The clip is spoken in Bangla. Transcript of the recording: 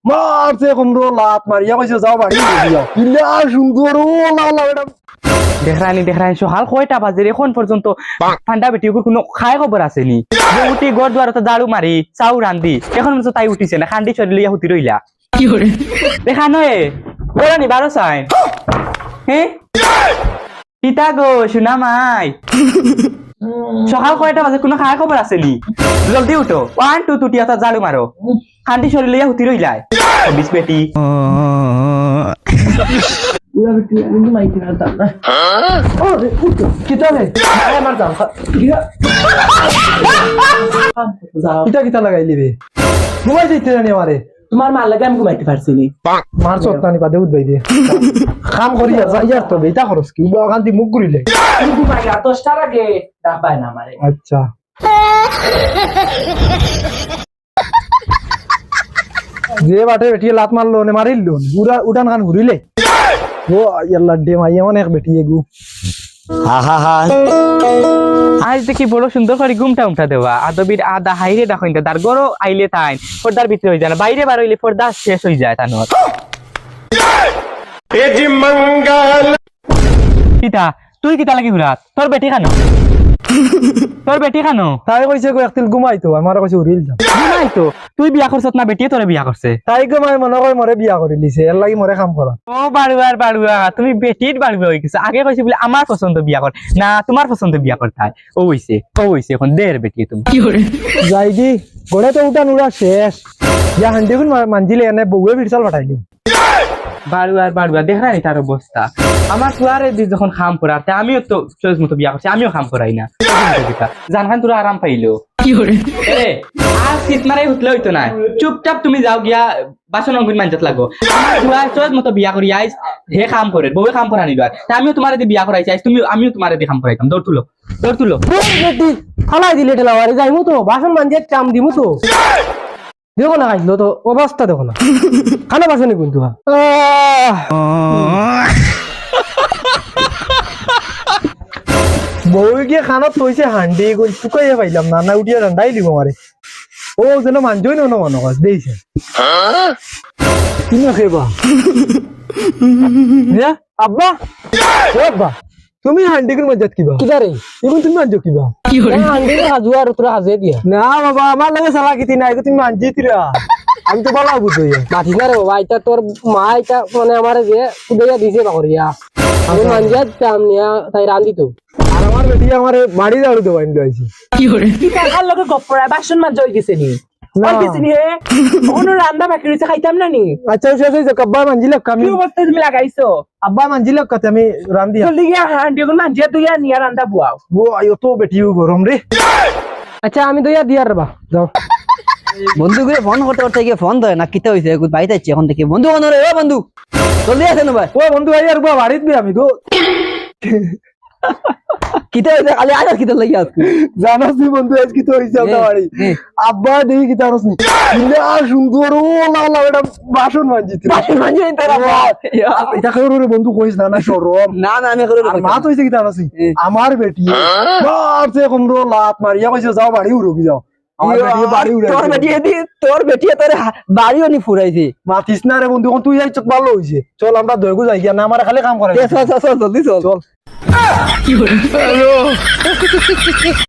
মারছে কমরো লাত মারিয়া কইছে যাও বাড়ি যাও ইলা সুন্দর ও লালা এটা দেখরানি সকাল কয়টা বাজে এখন পর্যন্ত ঠান্ডা বেটি কোনো খায় খবর আসেনি যে উঠি গড় দুয়ার তো জাড়ু মারি চাউ রান্ধি এখন পর্যন্ত তাই উঠিছে না খান্ডি চলি লইয়া হুতি রইলা কি করে দেখা নয় বলানি 12 সাইন হ্যাঁ পিতা গো শোনা মাই সকাল কয়টা বাজে কোনো খায় খবর আসেনি জলদি উঠো 1 2 তুটিয়া তা জাড়ু মারো খান্ডি চলি লইয়া হুতি রইলা 26 বেটি কিতা লাগাইলি বে ঘুমাই দিতে জানি আমারে তোমার মার লাগে আমি ঘুমাইতে পারছি নি মার চত্তানি বাদে উঠবাই দিয়ে কাম করি ইয়ার তো বেটা খরচ কি অশান্তি মুখ ঘুরিলে আমি ঘুমাই আর 10টার আগে ডাকবাই না আমারে আচ্ছা যে বাটে বেটিয়ে লাত মারলো নে মারিল উঠান খান ঘুরিলে ও ইয়াল্লা ডে মাইয়া অনেক বেটি এগু আজ দেখি বড় সুন্দর করে ঘুমটা উমটা দেওয়া আদবির আদা হাইরে দেখো তার গরো আইলে তাই পর্দার ভিতরে হয়ে যায় না বাইরে বার হইলে পর্দা শেষ হয়ে যায় তানোর পিতা তুই কিতা লাগি ঘুরাত তোর বেটি খানো তাই কইছে কো একতিল ঘুমাইতো আমার কইছে উড়িল যা ঘুমাইতো তুই বিয়া করছত না বেটিয়ে তোরে বিয়া করছে তাই ঘুমাই মনে কই মরে বিয়া কৰি লিছে এর লাগি মরে কাম করা ও বাড়ুয়া তুমি বেটির বাড়ুয়া হয়ে গেছে আগে কইছে বলে আমার পছন্দ বিয়া কর না তোমার পছন্দ বিয়া করতাই ও হইছে এখন দের বেটি তুমি কি করে যাই দি গড়ে তো উঠান উড়া শেষ ইয়া হান্ডি গুন মানজিলে এনে বউয়ে বিরসাল পাঠাইলি বাড়ুয়া দেখ রানি তার অবস্থা আমার তুয়ারে দি যখন খাম পড়াতে আমিও তো চয়েস মতো বিয়া করছি আমিও খাম পড়াই না জানখান তোরা আরাম পাইলো কি করে আর শীত মারাই উঠলে হইতো না চুপচাপ তুমি যাও গিয়া বাসন অঙ্গুন মানজাত লাগো আমার তুয়ার চয়েস মতো বিয়া করি আইস হে খাম করে বউয়ে খাম করা নিল তা আমিও তোমার দি বিয়া করাইছি আইস আমিও তোমার দি খাম করাইতাম দৌড় তুলো বেটি ফালাই দিলে ঠেলাওয়ারে যাইমু তো বাসন মানজে চাম দিমু তো দেখো না খাইছিল তো অবস্থা দেখো না খানা বাসনে কিন্তু বউ গিয়ে খানাত থইছে হান্ডি গই শুকাইয়া পাইলাম না উঠিয়া রান্দাই দিব আমারে ও যেন মানজই না মনে কাজ দিয়েছে তুমি খেবা আব্বা ও আব্বা তুমি হান্ডি কোন মজাত কিবা কিদারে এখন তুমি মানজো কিবা কি হরে হান্ডি হাজু আর তোরা হাজে দিয়া না বাবা আমার লাগে সালা কিতি নাই তুমি মানজি তিরা আমি তো বলা বুঝই মাথি না রে বাবা এটা তোর মা এটা মানে আমারে যে কুদাইয়া দিছে বাকরিয়া আমি মানজিয়া চাম নিয়া তাই রান্দি তো আর আমার বেটি আমারে বাড়ি দাঁড়ু দেব আইন লইছি কি করে কি টাকার লগে গপ্পরা বাসন মাছ হই গেছে নি রান্না বাকি রয়েছে খাইতাম না নি আচ্ছা আব্বা মানজিলে কামি কি অবস্থা তুমি লাগাইছো আব্বা মানজিলে কত আমি রান্দি জলদি গিয়া হান্ডি গুন মানজিয়া তুইয়া নিয়া রান্দা বুয়াও ও আয়ো তো বেটিও গরম রে আচ্ছা আমি দইয়া দিয়ার রে বা যাও বন্ধু করে ফোন করতে গিয়ে ফোন ধরে না কিতা হইছে বাইতে যাচ্ছে এখন থেকে বন্ধু কোন রে ও বন্ধু জলদি আসেন ভাই ও বন্ধু আইয়ার বা বাড়িত বে আমি তো কিতা হইছে খালি আজ কিতা লাগি আজকে জানাস নি বন্ধু আজ কি তো হইছে আমার বাড়ি আব্বা দেখি কি তারস নি ইলা সুন্দর ও লালা এটা বাসন মানজিতে তারা এটা কইরো রে বন্ধু কইস না শরম না আমি করে আর মা তো হইছে কি তারস আমার বেটি মারছে কমরো লাত মারিয়া কইছে যাও বাড়ি উড়ি যাও আমার বেটি বাড়ি উড়ে তোর বেটি তোর বাড়িও নি ফুরাইছে মাতিস না রে বন্ধু তুই যাই চক ভালো হইছে চল আমরা দয়গু যাই না আমার খালি কাম করে চল জলদি চল চল